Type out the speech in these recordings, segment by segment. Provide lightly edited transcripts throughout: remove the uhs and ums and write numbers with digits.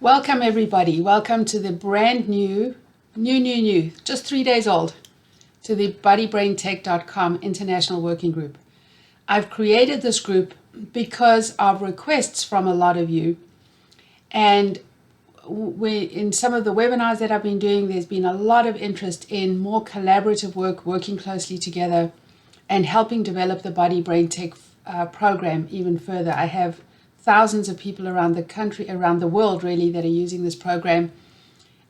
Welcome everybody. Welcome to the brand new, just 3 days old, to the BodyBrainTech.com International Working Group. I've created this group because of requests from a lot of you. And in some of the webinars that I've been doing, there's been a lot of interest in more collaborative work, working closely together and helping develop the BodyBrainTech program even further. I have thousands of people around the country, around the world really, that are using this program.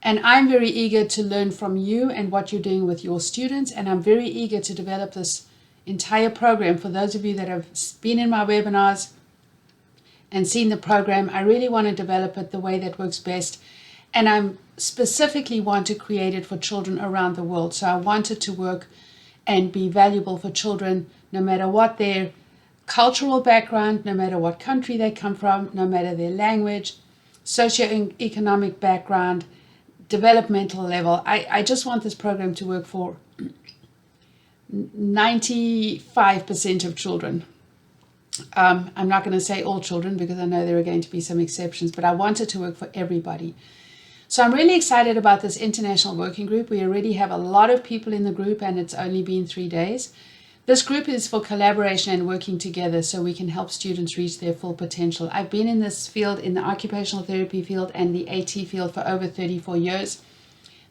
And I'm very eager to learn from you and what you're doing with your students. And I'm very eager to develop this entire program. For those of you that have been in my webinars and seen the program, I really want to develop it the way that works best. And I specifically want to create it for children around the world. So I want it to work and be valuable for children, no matter what their cultural background, no matter what country they come from, no matter their language, socioeconomic background, developmental level. I just want this program to work for 95% of children. I'm not going to say all children because I know there are going to be some exceptions, but I want it to work for everybody. So I'm really excited about this international working group. We already have a lot of people in the group and it's only been 3 days. This group is for collaboration and working together so we can help students reach their full potential. I've been in this field, in the occupational therapy field and the AT field, for over 34 years.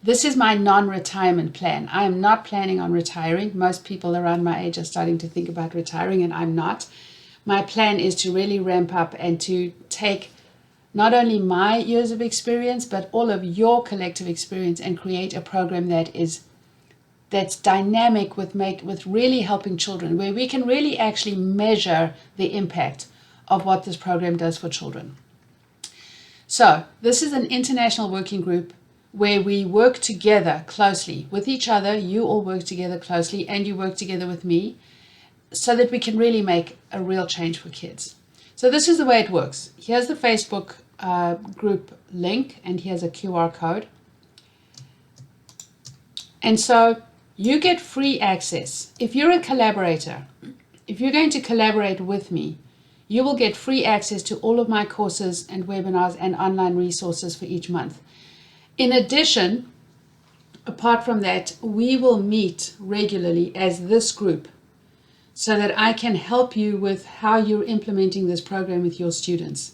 This is my non-retirement plan. I am not planning on retiring. Most people around my age are starting to think about retiring and I'm not. My plan is to really ramp up and to take not only my years of experience, but all of your collective experience and create a program that's dynamic with really helping children, where we can really actually measure the impact of what this program does for children. So this is an international working group where we work together closely with each other. You all work together closely and you work together with me so that we can really make a real change for kids. So this is the way it works. Here's the Facebook group link and here's a QR code. And so you get free access. If you're a collaborator, if you're going to collaborate with me, you will get free access to all of my courses and webinars and online resources for each month. In addition, apart from that, we will meet regularly as this group so that I can help you with how you're implementing this program with your students.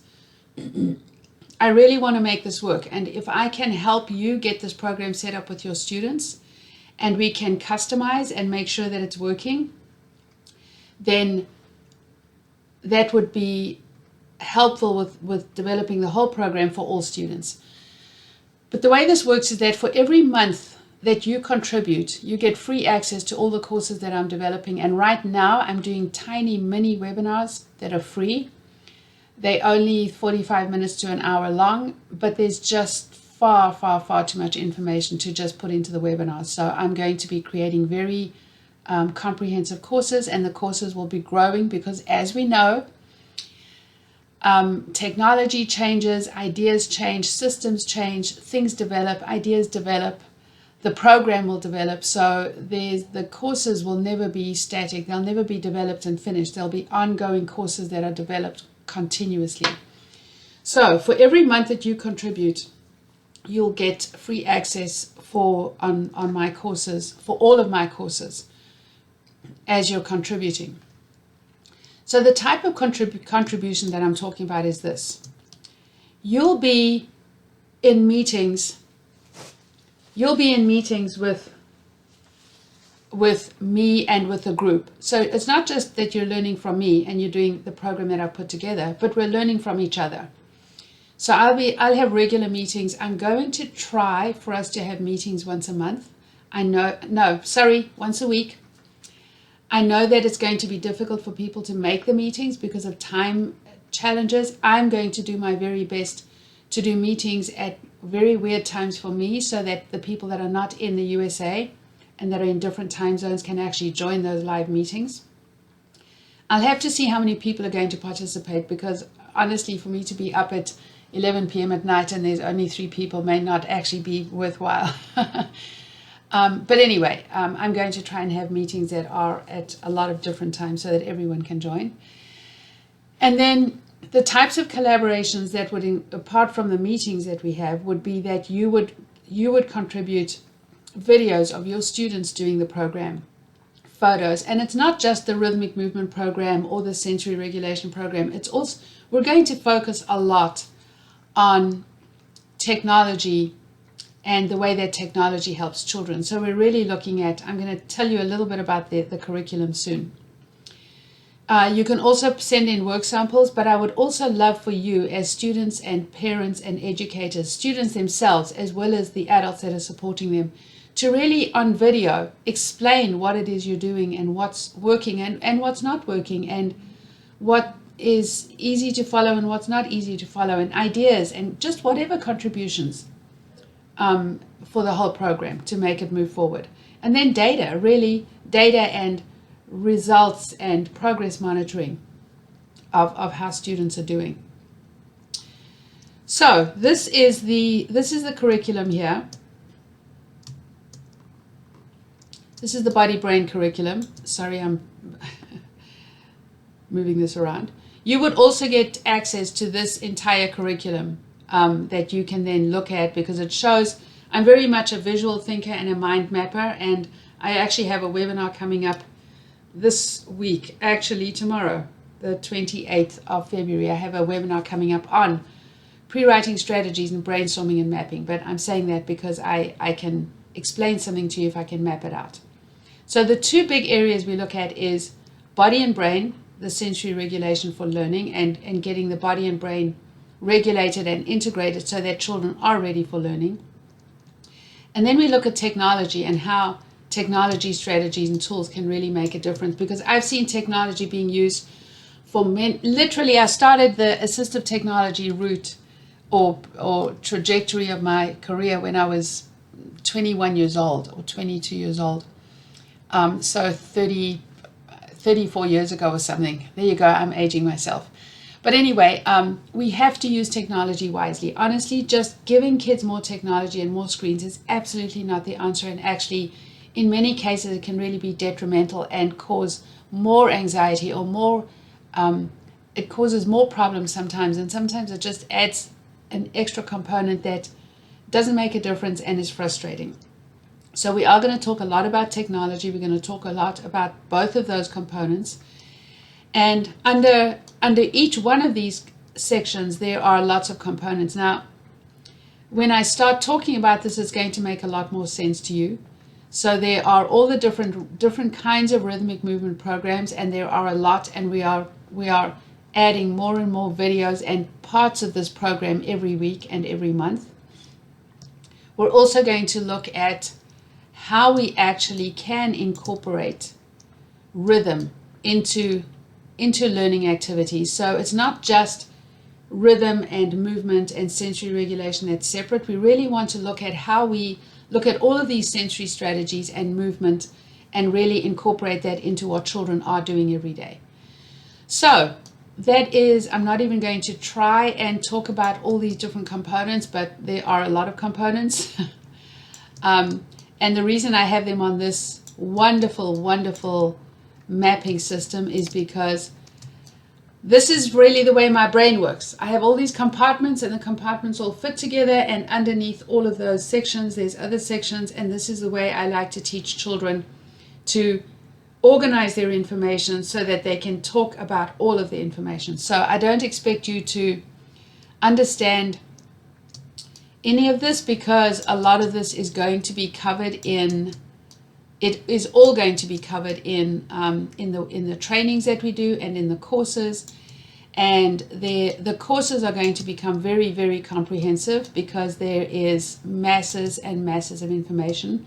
I really want to make this work. And if I can help you get this program set up with your students, and we can customize and make sure that it's working, then that would be helpful with developing the whole program for all students. But the way this works is that for every month that you contribute, you get free access to all the courses that I'm developing. And right now I'm doing tiny mini webinars that are free. They're only 45 minutes to an hour long, but there's just far too much information to just put into the webinar. So I'm going to be creating very comprehensive courses, and the courses will be growing because, as we know, technology changes, ideas change, systems change, things develop, ideas develop, the program will develop. So the courses will never be static. They'll never be developed and finished. There'll be ongoing courses that are developed continuously. So for every month that you contribute, you'll get free access on my courses, for all of my courses, as you're contributing. So the type of contribution that I'm talking about is this. You'll be in meetings with me and with a group. So it's not just that you're learning from me and you're doing the program that I've put together, but we're learning from each other. So I'll have regular meetings. I'm going to try for us to have meetings once a month. Once a week. I know that it's going to be difficult for people to make the meetings because of time challenges. I'm going to do my very best to do meetings at very weird times for me so that the people that are not in the USA and that are in different time zones can actually join those live meetings. I'll have to see how many people are going to participate because honestly, for me to be up at 11 p.m. at night and there's only 3 people may not actually be worthwhile. But anyway, I'm going to try and have meetings that are at a lot of different times so that everyone can join. And then the types of collaborations that would, apart from the meetings that we have, would be that you would contribute videos of your students doing the program, photos, and it's not just the rhythmic movement program or the sensory regulation program. It's also, we're going to focus a lot on technology and the way that technology helps children. So we're really looking at, I'm going to tell you a little bit about the curriculum soon. You can also send in work samples, but I would also love for you as students and parents and educators, students themselves, as well as the adults that are supporting them, to really on video explain what it is you're doing and what's working and what's not working, and what is easy to follow and what's not easy to follow, and ideas and just whatever contributions for the whole program to make it move forward. And then data, really data and results and progress monitoring of how students are doing. So this is the curriculum here. This is the body brain curriculum. Sorry, I'm moving this around. You would also get access to this entire curriculum that you can then look at, because it shows, I'm very much a visual thinker and a mind mapper, and I actually have a webinar coming up this week, actually tomorrow, the 28th of February. I have a webinar coming up on pre-writing strategies and brainstorming and mapping, but I'm saying that because I can explain something to you if I can map it out. So the two big areas we look at is body and brain, the sensory regulation for learning, and getting the body and brain regulated and integrated so that children are ready for learning. And then we look at technology and how technology strategies and tools can really make a difference, because I've seen technology being used for literally, I started the assistive technology route or trajectory of my career when I was 21 years old or 22 years old. So 34 years ago or something. There you go, I'm aging myself. But anyway, we have to use technology wisely. Honestly, just giving kids more technology and more screens is absolutely not the answer, and actually in many cases it can really be detrimental and cause more anxiety or more, it causes more problems sometimes, and sometimes it just adds an extra component that doesn't make a difference and is frustrating. So we are going to talk a lot about technology. We're going to talk a lot about both of those components. And under each one of these sections, there are lots of components. Now, when I start talking about this, it's going to make a lot more sense to you. So there are all the different kinds of rhythmic movement programs, and there are a lot, and we are adding more and more videos and parts of this program every week and every month. We're also going to look at how we actually can incorporate rhythm into learning activities. So it's not just rhythm and movement and sensory regulation that's separate. We really want to look at how we look at all of these sensory strategies and movement and really incorporate that into what children are doing every day. So that is, I'm not even going to try and talk about all these different components, but there are a lot of components. And the reason I have them on this wonderful, wonderful mapping system is because this is really the way my brain works. I have all these compartments, and the compartments all fit together, and underneath all of those sections there's other sections, and this is the way I like to teach children to organize their information so that they can talk about all of the information. So I don't expect you to understand any of this, because a lot of this is going to be covered in, it is all going to be covered in the trainings that we do and in the courses. And the courses are going to become very, very comprehensive, because there is masses and masses of information.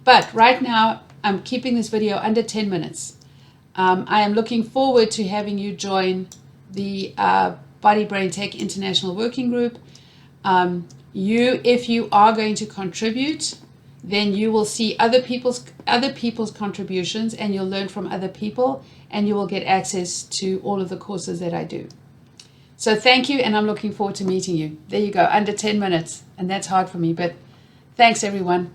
But right now, I'm keeping this video under 10 minutes. I am looking forward to having you join the BodyBrainTech International Working Group. If you are going to contribute, then you will see other people's contributions, and you'll learn from other people, and you will get access to all of the courses that I do. So thank you, and I'm looking forward to meeting you. There you go, under 10 minutes, and that's hard for me, but thanks everyone.